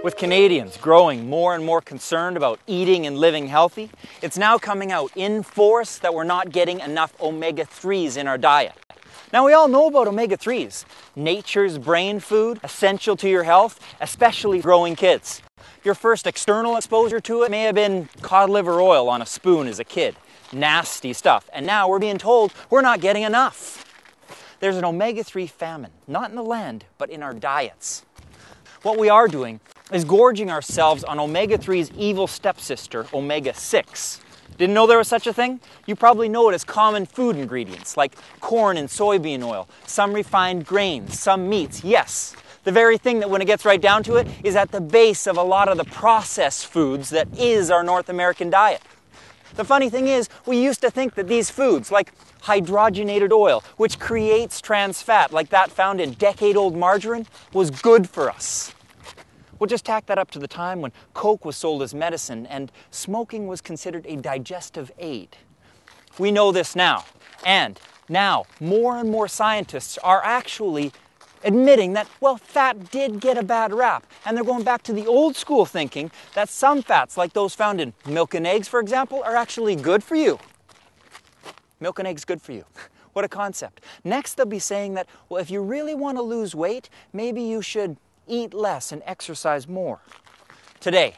With Canadians growing more and more concerned about eating and living healthy, it's now coming out in force that we're not getting enough omega-3s in our diet. Now we all know about omega-3s, nature's brain food, essential to your health, especially growing kids. Your first external exposure to it may have been cod liver oil on a spoon as a kid. Nasty stuff. And now we're being told we're not getting enough. There's an omega-3 famine, not in the land, but in our diets. What we are doing is gorging ourselves on omega-3's evil stepsister, omega-6. Didn't know there was such a thing? You probably know it as common food ingredients like corn and soybean oil, some refined grains, some meats. Yes, the very thing that when it gets right down to it is at the base of a lot of the processed foods that is our North American diet. The funny thing is, we used to think that these foods, like hydrogenated oil, which creates trans fat like that found in decade-old margarine, was good for us. We'll just tack that up to the time when Coke was sold as medicine and smoking was considered a digestive aid. We know this now, and now more and more scientists are actually admitting that, well, fat did get a bad rap, and they're going back to the old school thinking that some fats, like those found in milk and eggs, for example, are actually good for you. Milk and eggs good for you. What a concept. Next, they'll be saying that, well, if you really want to lose weight, maybe you should eat less and exercise more. Today,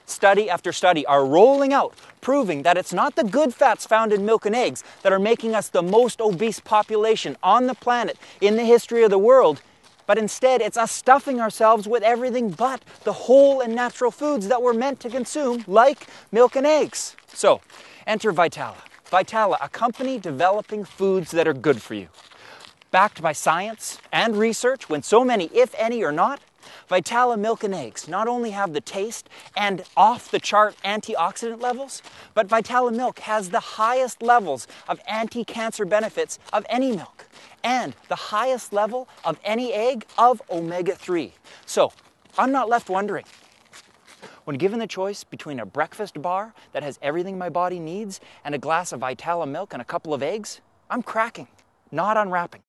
study after study are rolling out, proving that it's not the good fats found in milk and eggs that are making us the most obese population on the planet in the history of the world, but instead it's us stuffing ourselves with everything but the whole and natural foods that we're meant to consume, like milk and eggs. So, enter Vitala. Vitala, a company developing foods that are good for you. Backed by science and research, when so many, if any, are not, Vitala milk and eggs not only have the taste and off-the-chart antioxidant levels, but Vitala milk has the highest levels of anti-cancer benefits of any milk and the highest level of any egg of omega-3. So, I'm not left wondering. When given the choice between a breakfast bar that has everything my body needs and a glass of Vitala milk and a couple of eggs, I'm cracking, not unwrapping.